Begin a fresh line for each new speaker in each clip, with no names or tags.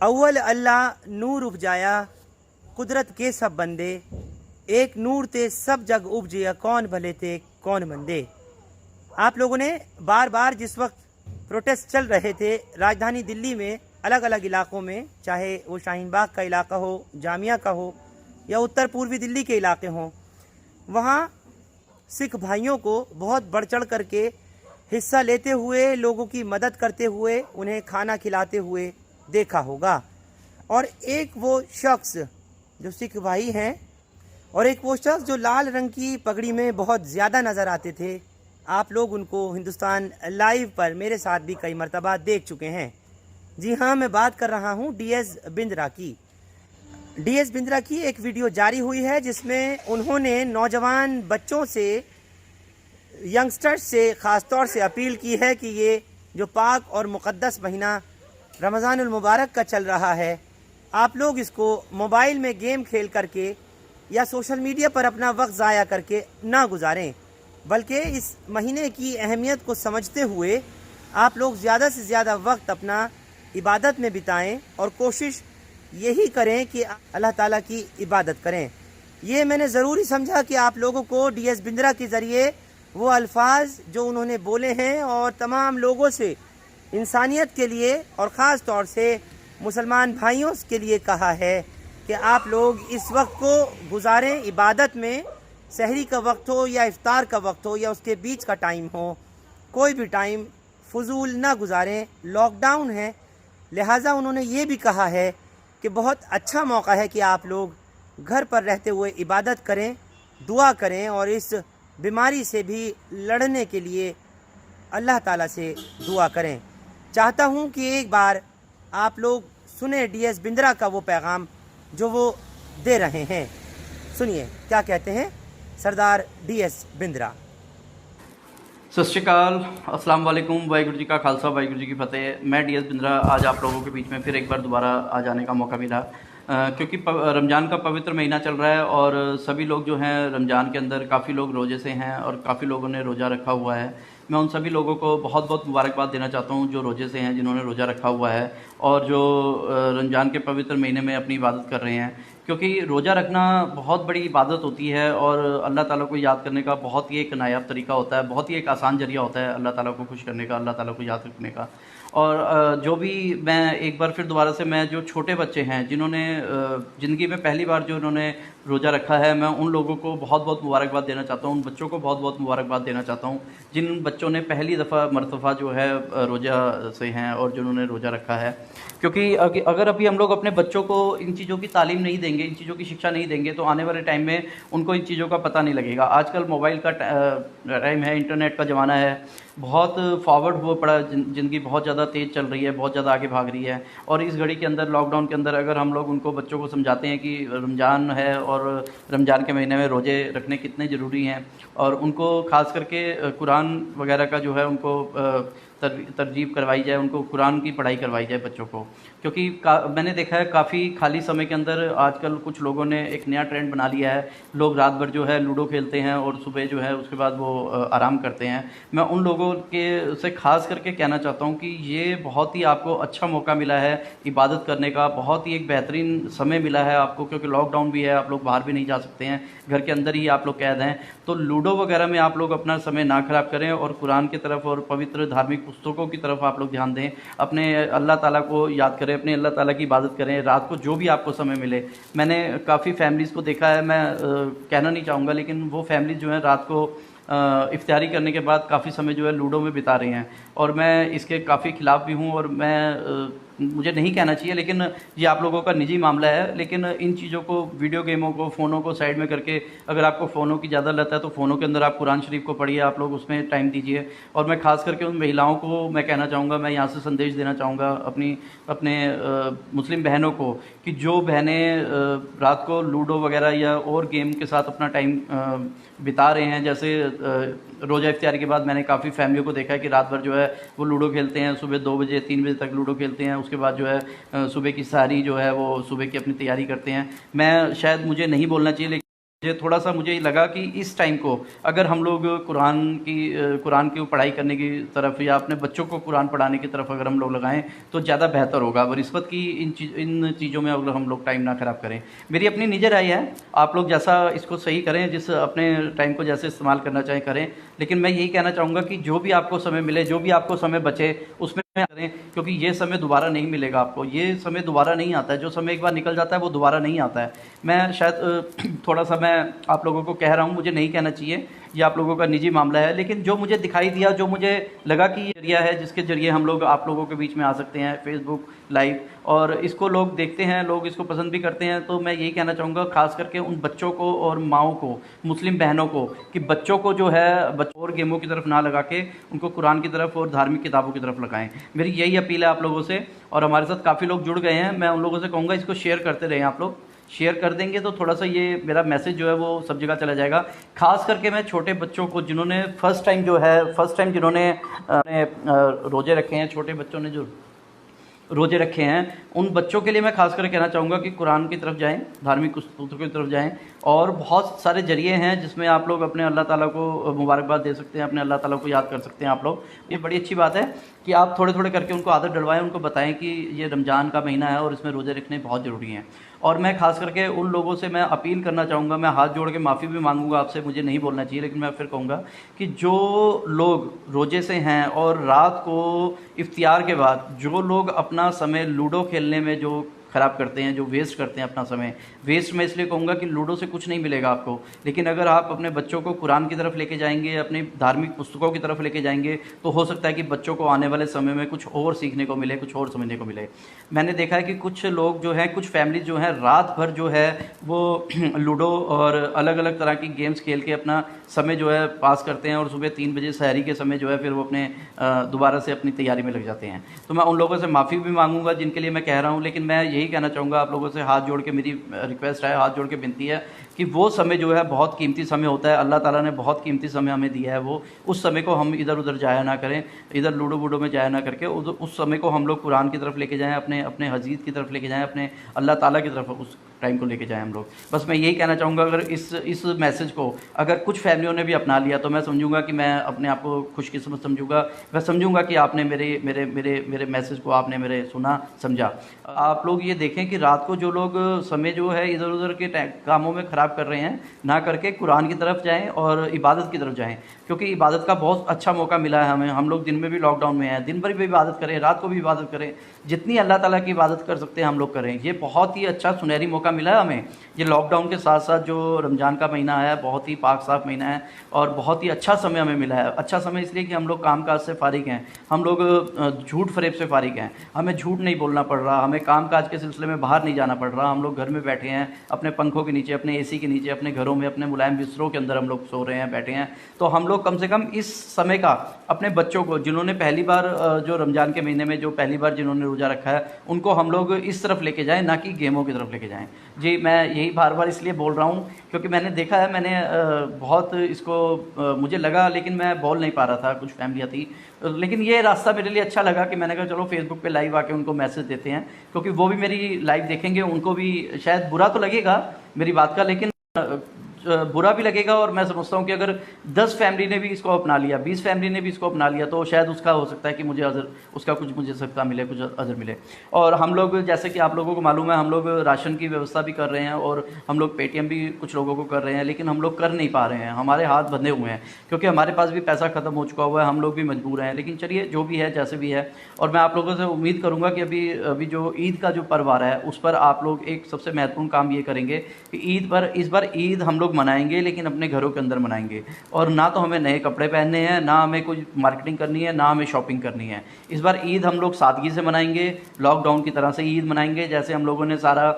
अव्वल अल्लाह नूर उपजाया कुदरत के सब बंदे, एक नूर ते सब जग उपजिया कौन भले ते कौन मंदे। आप लोगों ने बार बार जिस वक्त प्रोटेस्ट चल रहे थे राजधानी दिल्ली में अलग अलग इलाकों में, चाहे वो शाहीन बाग का इलाका हो, जामिया का हो या उत्तर पूर्वी दिल्ली के इलाके हों, वहाँ सिख भाइयों को बहुत बढ़ चढ़ करके हिस्सा लेते हुए, लोगों की मदद करते हुए, उन्हें खाना खिलाते हुए देखा होगा। और एक वो शख्स जो सिख भाई हैं और एक वो शख्स जो लाल रंग की पगड़ी में बहुत ज़्यादा नज़र आते थे, आप लोग उनको हिंदुस्तान लाइव पर मेरे साथ भी कई मरतबा देख चुके हैं। जी हाँ, मैं बात कर रहा हूँ DS बिंद्रा की। DS बिंद्रा की एक वीडियो जारी हुई है जिसमें उन्होंने नौजवान बच्चों से, यंगस्टर्स से ख़ास तौर से अपील की है कि ये जो पाक और मुक़द्दस महीना रमज़ानुल मुबारक का चल रहा है, आप लोग इसको मोबाइल में गेम खेल करके या सोशल मीडिया पर अपना वक्त ज़ाया करके ना गुजारें, बल्कि इस महीने की अहमियत को समझते हुए आप लोग ज़्यादा से ज़्यादा वक्त अपना इबादत में बिताएं और कोशिश यही करें कि अल्लाह ताला की इबादत करें। ये मैंने ज़रूरी समझा कि आप लोगों को DS बिंद्रा के ज़रिए वो अल्फाज जो उन्होंने बोले हैं और तमाम लोगों से इंसानियत के लिए और ख़ास तौर से मुसलमान भाइयों के लिए कहा है कि आप लोग इस वक्त को गुजारें इबादत में। सहरी का वक्त हो या इफ्तार का वक्त हो या उसके बीच का टाइम हो, कोई भी टाइम फजूल ना गुजारें। लॉकडाउन है, लिहाजा उन्होंने ये भी कहा है कि बहुत अच्छा मौका है कि आप लोग घर पर रहते हुए इबादत करें, दुआ करें और इस बीमारी से भी लड़ने के लिए अल्लाह ताला से दुआ करें। चाहता हूँ कि एक बार आप लोग सुने DS बिंद्रा का वो पैगाम जो वो दे रहे हैं। सुनिए क्या कहते हैं सरदार DS बिंद्रा।
सत श्री अकाल, अस्सलाम वालेकुम, वाहिगुरू जी का खालसा, वाहिगुरू जी की फतेह। मैं DS बिंद्रा आज आप लोगों के बीच में फिर एक बार दोबारा आ जाने का मौका मिला, क्योंकि रमज़ान का पवित्र महीना चल रहा है और सभी लोग जो हैं रमज़ान के अंदर काफ़ी लोग रोज़े से हैं और काफ़ी लोगों ने रोज़ा रखा हुआ है। मैं उन सभी लोगों को बहुत बहुत मुबारकबाद देना चाहता हूँ जो रोज़े से हैं, जिन्होंने रोज़ा रखा हुआ है और जो रमज़ान के पवित्र महीने में अपनी इबादत कर रहे हैं, क्योंकि रोज़ा रखना बहुत बड़ी इबादत होती है और अल्लाह ताला को याद करने का बहुत ही एक नायाब तरीका होता है, बहुत ही एक आसान ज़रिया होता है अल्लाह ताला को खुश करने का, अल्लाह ताला को याद रखने का। और जो भी मैं एक बार फिर दोबारा से, मैं जो छोटे बच्चे हैं जिन्होंने ज़िंदगी में पहली बार जो उन्होंने रोज़ा रखा है, मैं उन लोगों को बहुत बहुत मुबारकबाद देना चाहता हूँ, उन बच्चों को बहुत बहुत मुबारकबाद देना चाहता हूँ जिन बच्चों ने पहली दफ़ा मरतबा जो है रोज़ा से हैं और जिन्होंने रोज़ा रखा है। क्योंकि अगर अभी हम लोग अपने बच्चों को इन चीज़ों की तालीम नहीं देंगे, इन चीज़ों की शिक्षा नहीं देंगे, तो आने वाले टाइम में उनको इन चीज़ों का पता नहीं लगेगा। आजकल मोबाइल का टाइम है, इंटरनेट का ज़माना है, बहुत फॉरवर्ड हुआ पड़ा, ज़िंदगी बहुत ज़्यादा तेज़ चल रही है, बहुत ज़्यादा आगे भाग रही है। और इस घड़ी के अंदर, लॉकडाउन के अंदर, अगर हम लोग उनको बच्चों को समझाते हैं कि रमज़ान है और रमज़ान के महीने में रोज़े रखने कितने ज़रूरी हैं, और उनको ख़ास करके कुरान वगैरह का जो है उनको तरजीब करवाई जाए, उनको कुरान की पढ़ाई करवाई जाए बच्चों को। क्योंकि मैंने देखा है काफ़ी खाली समय के अंदर आजकल कुछ लोगों ने एक नया ट्रेंड बना लिया है, लोग रात भर जो है लूडो खेलते हैं और सुबह जो है उसके बाद वो आराम करते हैं। मैं उन लोगों के से ख़ास करके कहना चाहता हूँ कि ये बहुत ही आपको अच्छा मौका मिला है इबादत करने का, बहुत ही एक बेहतरीन समय मिला है आपको, क्योंकि लॉकडाउन भी है, आप लोग बाहर भी नहीं जा सकते हैं, घर के अंदर ही आप लोग कैद हैं। तो लूडो वगैरह में आप लोग अपना समय ना ख़राब करें और कुरान की तरफ और पवित्र धार्मिक पुस्तकों की तरफ आप लोग ध्यान दें, अपने अल्लाह ताला को याद करें, अपने अल्लाह ताला की इबादत करें रात को जो भी आपको समय मिले। मैंने काफ़ी फैमिलीज़ को देखा है, मैं कहना नहीं चाहूँगा, लेकिन वो फैमिलीज़ जो हैं रात को इफ्तारी करने के बाद काफ़ी समय जो है लूडो में बिता रही हैं, और मैं इसके काफ़ी ख़िलाफ़ भी हूँ और मैं मुझे नहीं कहना चाहिए, लेकिन ये आप लोगों का निजी मामला है। लेकिन इन चीज़ों को, वीडियो गेमों को, फ़ोनों को साइड में करके, अगर आपको फ़ोनों की ज़्यादा लत है तो फ़ोनों के अंदर आप कुरान शरीफ को पढ़िए, आप लोग उसमें टाइम दीजिए। और मैं ख़ास करके उन महिलाओं को मैं कहना चाहूँगा, मैं यहाँ से संदेश देना चाहूँगा अपने मुस्लिम बहनों को, कि जो बहनें रात को लूडो वगैरह या और गेम के साथ अपना टाइम बिता रहे हैं, जैसे रोज़ा इफ्तारी के बाद मैंने काफ़ी फैमिलियों को देखा है कि रात भर जो है वो लूडो खेलते हैं, सुबह 2 बजे 3 बजे तक लूडो खेलते हैं, उसके बाद जो है सुबह की सारी जो है वो सुबह की अपनी तैयारी करते हैं। मैं शायद, मुझे नहीं बोलना चाहिए, ये थोड़ा सा मुझे लगा कि इस टाइम को अगर हम लोग कुरान की पढ़ाई करने की तरफ या अपने बच्चों को कुरान पढ़ाने की तरफ अगर हम लोग लगाएं तो ज़्यादा बेहतर होगा। रिश्वत की इन चीज़ों में अगर हम लोग टाइम ना ख़राब करें। मेरी अपनी निजी राय है, आप लोग जैसा इसको सही करें, जिस अपने टाइम को जैसे इस्तेमाल करना चाहें करें, लेकिन मैं यही कहना चाहूँगा कि जो भी आपको समय मिले, जो भी आपको समय बचे उसमें करें, क्योंकि ये समय दोबारा नहीं मिलेगा आपको। ये समय दोबारा नहीं आता है, जो समय एक बार निकल जाता है वो दोबारा नहीं आता है। मैं शायद थोड़ा सा मैं आप लोगों को कह रहा हूँ, मुझे नहीं कहना चाहिए, ये आप लोगों का निजी मामला है, लेकिन जो मुझे दिखाई दिया, जो मुझे लगा कि ये जरिया है जिसके ज़रिए हम लोग आप लोगों के बीच में आ सकते हैं, फेसबुक लाइव, और इसको लोग देखते हैं, लोग इसको पसंद भी करते हैं। तो मैं यही कहना चाहूँगा ख़ास करके उन बच्चों को और माँओं को, मुस्लिम बहनों को, कि बच्चों को जो है और गेमों की तरफ ना लगा के उनको कुरान की तरफ और धार्मिक किताबों की तरफ लगाएं। मेरी यही अपील है आप लोगों से। और हमारे साथ काफ़ी लोग जुड़ गए हैं, मैं उन लोगों से कहूँगा इसको शेयर करते रहें। आप लोग शेयर कर देंगे तो थोड़ा सा ये मेरा मैसेज जो है वो सब जगह चला जाएगा। खास करके मैं छोटे बच्चों को, जिन्होंने फर्स्ट टाइम जिन्होंने रोज़े रखे हैं, छोटे बच्चों ने जो रोज़े रखे हैं, उन बच्चों के लिए मैं खास कर कहना चाहूँगा कि कुरान की तरफ जाएं, धार्मिक पुस्तकों की तरफ जाएं। और बहुत सारे जरिए हैं जिसमें आप लोग अपने अल्लाह ताला को मुबारकबाद दे सकते हैं, अपने अल्लाह ताला को याद कर सकते हैं आप लोग। ये बड़ी अच्छी बात है कि आप थोड़े थोड़े करके उनको आदत डलवाएं, उनको बताएं कि ये रमज़ान का महीना है और इसमें रोज़े रखने बहुत ज़रूरी हैं। और मैं खास करके उन लोगों से मैं अपील करना चाहूँगा, मैं हाथ जोड़ के माफ़ी भी मांगूंगा आपसे, मुझे नहीं बोलना चाहिए, लेकिन मैं फिर कहूँगा कि जो लोग रोज़े से हैं और रात को इफ्तियार के बाद जो लोग अपना समय लूडो खेलने में जो ख़राब करते हैं, जो वेस्ट करते हैं अपना समय, वेस्ट मैं इसलिए कहूँगा कि लूडो से कुछ नहीं मिलेगा आपको, लेकिन अगर आप अपने बच्चों को कुरान की तरफ लेके जाएंगे, अपनी धार्मिक पुस्तकों की तरफ लेके जाएंगे, तो हो सकता है कि बच्चों को आने वाले समय में कुछ और सीखने को मिले, कुछ और समझने को मिले। मैंने देखा है कि कुछ लोग जो हैं, कुछ फैमिली जो हैं, रात भर जो है वो लूडो और अलग अलग तरह की गेम्स खेल के अपना समय जो है पास करते हैं और सुबह 3 बजे सहरी के समय जो है फिर वो अपने दोबारा से अपनी तैयारी में लग जाते हैं। तो मैं उन लोगों से माफ़ी भी मांगूंगा जिनके लिए मैं कह रहा हूँ, लेकिन मैं यही कहना चाहूँगा आप लोगों से, हाथ जोड़ के मेरी रिक्वेस्ट है, हाथ जोड़ के विनती है कि वो समय जो है बहुत कीमती समय होता है, अल्लाह ताला ने बहुत कीमती समय हमें दिया है, वो उस समय को हम इधर उधर जाया ना करें, इधर लूडो वूडो में जाया ना करके उस समय को हम लोग कुरान की तरफ लेके जाएं, अपने अपने हदीस की तरफ लेके जाएं, अपने अल्लाह ताला की तरफ उस टाइम को लेके जाएं हम लोग। बस मैं यही कहना चाहूँगा, अगर इस मैसेज को अगर कुछ फैमिलियों ने भी अपना लिया तो मैं समझूंगा कि मैं अपने आप को खुशकिस्मत समझूंगा, मैं समझूंगा कि आपने मेरे मैसेज को आपने मेरे सुना, समझा। आप लोग ये देखें कि रात को जो लोग समय जो है इधर उधर के कामों में ख़राब कर रहे हैं, ना करके कुरान की तरफ जाएं और इबादत की तरफ जाएं, क्योंकि इबादत का बहुत अच्छा मौका मिला है हमें। हम लोग दिन में भी लॉकडाउन में हैं, दिन भर भी इबादत करें, रात को भी इबादत करें, जितनी अल्लाह ताला की इबादत कर सकते हैं हम लोग करें। ये बहुत ही अच्छा सुनहरी मौका मिला है हमें। ये लॉकडाउन के साथ साथ जो रमज़ान का महीना है, बहुत ही पाक साफ महीना है और बहुत ही अच्छा समय हमें मिला है। अच्छा समय इसलिए कि हम लोग काम काज से फारिग हैं, हम लोग झूठ फरेब से फारिग हैं, हमें झूठ नहीं बोलना पड़ रहा, हमें काम काज के सिलसिले में बाहर नहीं जाना पड़ रहा, हम लोग घर में बैठे हैं, अपने पंखों के नीचे, अपने एसी के नीचे, अपने घरों में, अपने मुलायम बिस्तरों के अंदर हम लोग सो रहे हैं, बैठे हैं। तो हम लोग कम से कम इस समय का अपने बच्चों को, जिन्होंने पहली बार जो रमज़ान के महीने में जो पहली बार जिन्होंने रोज़ा रखा है, उनको हम लोग इस तरफ लेके जाएं, ना कि गेमों की तरफ लेके जाएं। जी, मैं यही बार बार इसलिए बोल रहा हूँ क्योंकि मैंने देखा है, मैंने बहुत इसको मुझे लगा, लेकिन मैं बोल नहीं पा रहा था, कुछ फैमिलियाँ थी, लेकिन ये रास्ता मेरे लिए अच्छा लगा कि मैंने कहा चलो फेसबुक पे लाइव आके उनको मैसेज देते हैं, क्योंकि वो भी मेरी लाइव देखेंगे, उनको भी शायद बुरा तो लगेगा मेरी बात का, लेकिन बुरा भी लगेगा। और मैं समझता हूँ कि अगर 10 फैमिली ने भी इसको अपना लिया, 20 फैमिली ने भी इसको अपना लिया, तो शायद उसका हो सकता है कि मुझे अजर, उसका कुछ मुझे सदका मिले, कुछ अजर मिले। और हम लोग, जैसे कि आप लोगों को मालूम है, हम लोग राशन की व्यवस्था भी कर रहे हैं और हम लोग पेटीएम भी कुछ लोगों को कर रहे हैं, लेकिन हम लोग कर नहीं पा रहे हैं, हमारे हाथ बंधे हुए हैं, क्योंकि हमारे पास भी पैसा ख़त्म हो चुका हुआ है, हम लोग भी मजबूर हैं। लेकिन चलिए, जो भी है जैसे भी है। और मैं आप लोगों से उम्मीद करूँगा कि अभी जो ईद का जो पर्व आ रहा है, उस पर आप लोग एक सबसे महत्वपूर्ण काम ये करेंगे कि ईद पर, इस बार ईद हम लोग मनाएंगे, लेकिन अपने घरों के अंदर मनाएंगे। और ना तो हमें नए कपड़े पहनने हैं, ना हमें कोई मार्केटिंग करनी है, ना हमें शॉपिंग करनी है। इस बार ईद हम लोग सादगी से मनाएंगे, लॉकडाउन की तरह से ईद मनाएंगे। जैसे हम लोगों ने सारा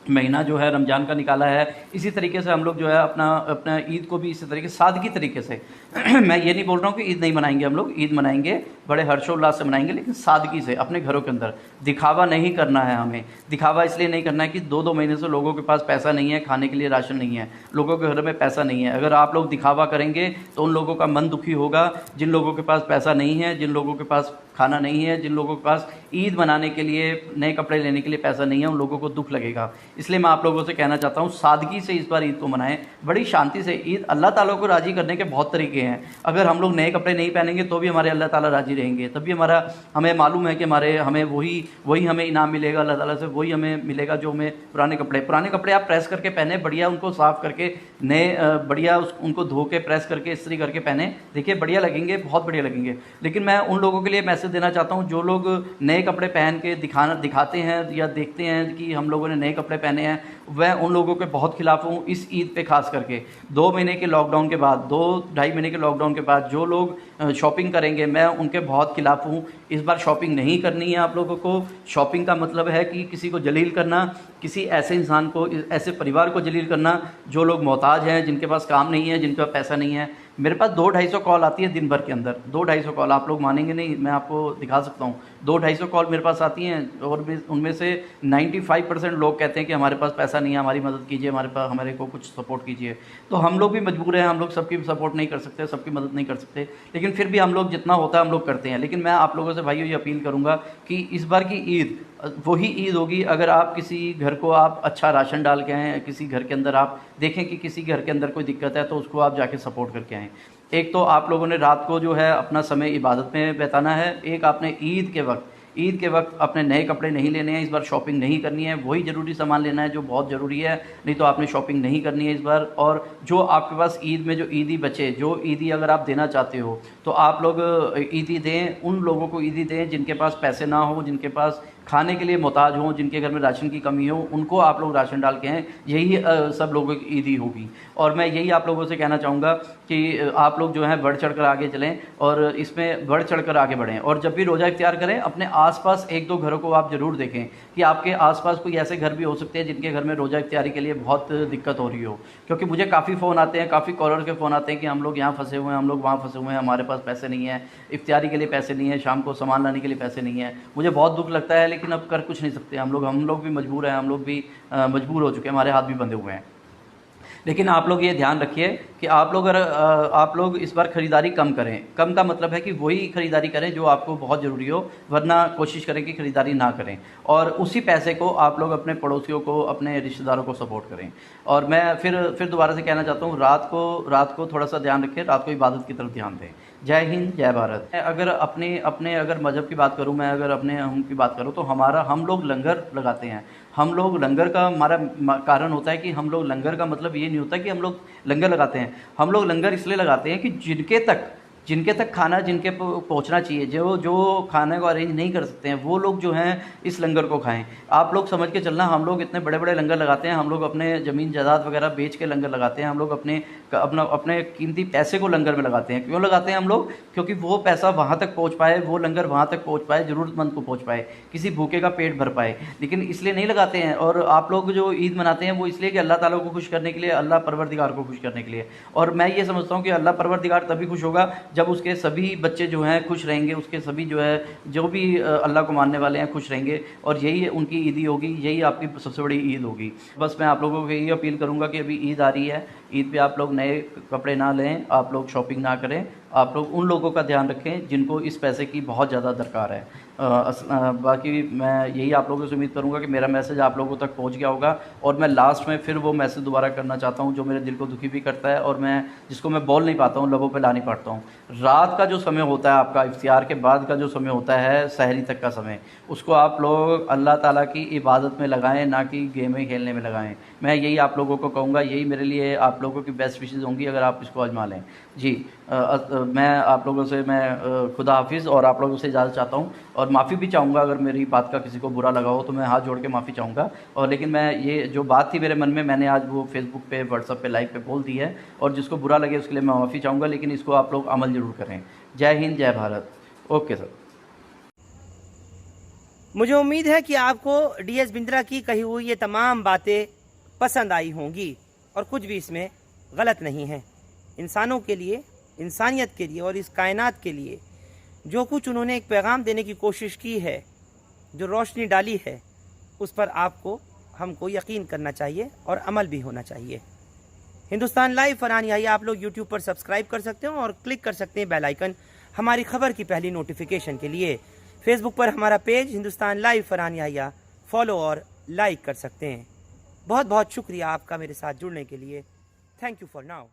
महीना जो है रमज़ान का निकाला है, इसी तरीके से हम लोग जो है अपना ईद को भी इसी तरीके सादगी तरीके से मैं ये नहीं बोल रहा हूँ कि ईद नहीं मनाएंगे, हम लोग ईद मनाएंगे, बड़े हर्षोल्लास से मनाएंगे, लेकिन सादगी से अपने घरों के अंदर। दिखावा नहीं करना है हमें, दिखावा इसलिए नहीं करना है कि 2-2 महीने से लोगों के पास पैसा नहीं है, खाने के लिए राशन नहीं है, लोगों के घर में पैसा नहीं है। अगर आप लोग दिखावा करेंगे तो उन लोगों का मन दुखी होगा जिन लोगों के पास पैसा नहीं है, जिन लोगों के पास खाना नहीं है, जिन लोगों के पास ईद मनाने के लिए, नए कपड़े लेने के लिए पैसा नहीं है, उन लोगों को दुख लगेगा। इसलिए मैं आप लोगों से कहना चाहता हूँ, सादगी से इस बार ईद को मनाएं, बड़ी शांति से। ईद अल्लाह ताला को राज़ी करने के बहुत तरीके हैं। अगर हम लोग नए कपड़े नहीं पहनेंगे तो भी हमारे अल्लाह ताला राज़ी रहेंगे, तब भी हमें मालूम है कि हमें वही हमें इनाम मिलेगा अल्लाह ताला से, वही हमें मिलेगा जो हमें पुराने कपड़े आप प्रेस करके पहने, बढ़िया उनको साफ़ करके नए बढ़िया उनको धो के प्रेस करके इस्त्री करके पहने, देखिए बढ़िया लगेंगे, बहुत बढ़िया लगेंगे। लेकिन मैं उन लोगों के लिए मैसेज देना चाहता हूँ जो लोग नए कपड़े पहन के दिखाते हैं या देखते हैं कि हम लोगों ने नए कपड़े पहने हैं, मैं उन लोगों के बहुत खिलाफ हूँ। इस ईद पे खास करके 2 महीने के लॉकडाउन के बाद, 2-2.5 महीने के लॉकडाउन के बाद जो लोग शॉपिंग करेंगे, मैं उनके बहुत खिलाफ हूँ। इस बार शॉपिंग नहीं करनी है आप लोगों को। शॉपिंग का मतलब है कि किसी को जलील करना, किसी ऐसे इंसान को, ऐसे परिवार को जलील करना जो लोग मोहताज हैं, जिनके पास काम नहीं है, जिनके पास पैसा नहीं है। मेरे पास 200-250 कॉल आती है दिन भर के अंदर, 200-250 कॉल, आप लोग मानेंगे नहीं, मैं आपको दिखा सकता हूँ। 200-250 कॉल मेरे पास आती हैं और उनमें से 95% लोग कहते हैं कि हमारे पास पैसा नहीं है, हमारी मदद कीजिए, हमारे को कुछ सपोर्ट कीजिए। तो हम लोग भी मजबूर हैं, हम लोग सबकी सपोर्ट नहीं कर सकते, सबकी मदद नहीं कर सकते, लेकिन फिर भी हम लोग जितना होता है हम लोग करते हैं। लेकिन मैं आप लोगों से भाइयों ये अपील करूँगा कि इस बार की ईद वही ईद होगी अगर आप किसी घर को आप अच्छा राशन डाल के आएँ, किसी घर के अंदर आप देखें कि किसी घर के अंदर कोई दिक्कत है तो उसको आप जाके सपोर्ट करके आएँ। एक तो आप लोगों ने रात को जो है अपना समय इबादत में बिताना है, एक आपने ईद के वक्त अपने नए कपड़े नहीं लेने हैं, इस बार शॉपिंग नहीं करनी है, वही ज़रूरी सामान लेना है जो बहुत ज़रूरी है, नहीं तो आपने शॉपिंग नहीं करनी है इस बार। और जो आपके पास ईद में जो ईदी बचे, जो ईदी अगर आप देना चाहते हो तो आप लोग ईदी दें, उन लोगों को ईदी दें जिनके पास पैसे ना हो, जिनके पास खाने के लिए मोहताज हों, जिनके घर में राशन की कमी हो, उनको आप लोग राशन डाल के हैं, यही सब लोगों की ईदी होगी। और मैं यही आप लोगों से कहना चाहूँगा कि आप लोग जो हैं बढ़ चढ़ कर आगे चलें और इसमें बढ़ चढ़ कर आगे बढ़ें। और जब भी रोज़ा इख्तियार करें, अपने आसपास 1-2 घरों को आप ज़रूर देखें कि आपके आसपास कोई ऐसे घर भी हो सकते हैं जिनके घर में रोज़ा इख्तियारी के लिए बहुत दिक्कत हो रही हो। क्योंकि मुझे काफ़ी फ़ोन आते हैं, काफ़ी कॉलर के फ़ोन आते हैं कि हम लोग यहाँ फंसे हुए हैं, हम लोग वहाँ फंसे हुए हैं, हमारे पास पैसे नहीं है, इफ्तियारी के लिए पैसे नहीं है, शाम को सामान लाने के लिए पैसे नहीं है। मुझे बहुत दुख लगता है, लेकिन अब कर कुछ नहीं सकते। हम लोग भी मजबूर हैं, हम लोग भी मजबूर हो चुके हैं, हमारे हाथ भी बंधे हुए हैं। लेकिन आप लोग ये ध्यान रखिए कि आप लोग इस बार ख़रीदारी कम करें। कम का मतलब है कि वही ख़रीदारी करें जो आपको बहुत ज़रूरी हो, वरना कोशिश करें कि ख़रीदारी ना करें। और उसी पैसे को आप लोग अपने पड़ोसियों को, अपने रिश्तेदारों को सपोर्ट करें। और मैं फिर दोबारा से कहना चाहता हूँ, रात को थोड़ा सा ध्यान रखें, रात को इबादत की तरफ ध्यान दें। जय हिंद, जय भारत। अगर अगर मज़हब की बात करूँ, मैं अगर हम की बात करूँ तो हम लोग लंगर लगाते हैं। हम लोग लंगर का हमारा कारण होता है कि हम लोग लंगर का मतलब ये नहीं होता कि हम लोग लंगर लगाते हैं। हम लोग लंगर इसलिए लगाते हैं कि जिनके तक खाना जिनके पहुंचना चाहिए, जो खाने को अरेंज नहीं कर सकते हैं, वो लोग जो हैं इस लंगर को खाएं। आप लोग समझ के चलना, हम लोग इतने बड़े बड़े लंगर लगाते हैं, हम लोग अपने ज़मीन जायदाद वगैरह बेच के लंगर लगाते हैं, हम लोग अपने कीमती पैसे को लंगर में लगाते हैं। क्यों लगाते हैं हम लोग? क्योंकि वो पैसा वहाँ तक पहुँच पाए, वो लंगर वहाँ तक पहुँच पाए, ज़रूरतमंद को पहुँच पाए, किसी भूखे का पेट भर पाए। लेकिन इसलिए नहीं लगाते हैं। और आप लोग जो ईद मनाते हैं वो इसलिए कि अल्लाह ताला को खुश करने के लिए, अल्लाह परवरदिगार को खुश करने के लिए। और मैं ये समझता हूँ कि अल्लाह परवरदिगार तभी खुश होगा जब उसके सभी बच्चे जो हैं खुश रहेंगे, उसके सभी जो भी अल्लाह को मानने वाले हैं खुश रहेंगे, और यही उनकी ईदी होगी, यही आपकी सबसे बड़ी ईद होगी। बस मैं आप लोगों को यही अपील करूंगा कि अभी ईद आ रही है, ईद पे आप लोग नए कपड़े ना लें, आप लोग शॉपिंग ना करें, आप लोग उन लोगों का ध्यान रखें जिनको इस पैसे की बहुत ज़्यादा दरकार है। बाकी मैं यही आप लोगों से उम्मीद करूंगा कि मेरा मैसेज आप लोगों तक पहुंच गया होगा। और मैं लास्ट में फिर वो मैसेज दोबारा करना चाहता हूं जो मेरे दिल को दुखी भी करता है और जिसको मैं बोल नहीं पाता हूं, लबों पे ला नहीं पाता हूं। रात का जो समय होता है आपका, इफ्तियार के बाद का जो समय होता है, सहरी तक का समय, उसको आप लोग अल्लाह ताला की इबादत में लगाएं, ना कि गेमें खेलने में लगाएं। मैं यही आप लोगों को कहूँगा, यही मेरे लिए आप लोगों की बेस्ट विशेज़ होंगी अगर आप इसको आजमा लें। जी मैं आप लोगों से खुदा हाफिज़, और आप लोगों से इजाज़त चाहता हूँ। और माफ़ी भी चाहूँगा अगर मेरी बात का किसी को बुरा लगा हो तो मैं हाथ जोड़ के माफ़ी चाहूँगा। और लेकिन मैं ये जो बात थी मेरे मन में, मैंने आज वो फेसबुक पे, व्हाट्सएप पे, लाइव पे बोल दी है, और जिसको बुरा लगे उसके लिए मैं माफ़ी चाहूँगा, लेकिन इसको आप लोग अमल ज़रूर करें। जय हिंद, जय भारत। Okay sir.
मुझे उम्मीद है कि आपको DS बिंद्रा की कही हुई ये तमाम बातें पसंद आई होंगी, और कुछ भी इसमें गलत नहीं है। इंसानों के लिए, इंसानियत के लिए और इस कायनात के लिए जो कुछ उन्होंने एक पैगाम देने की कोशिश की है, जो रोशनी डाली है, उस पर हमको यकीन करना चाहिए और अमल भी होना चाहिए। हिंदुस्तान लाइव फरहान, आप लोग YouTube पर सब्सक्राइब कर सकते हो और क्लिक कर सकते हैं बेल आइकन। हमारी खबर की पहली नोटिफिकेशन के लिए फेसबुक पर हमारा page Hindustan live Farhan Yahya follow और लाइक कर सकते हैं। बहुत बहुत शुक्रिया आपका मेरे साथ जुड़ने के लिए। Thank you for now.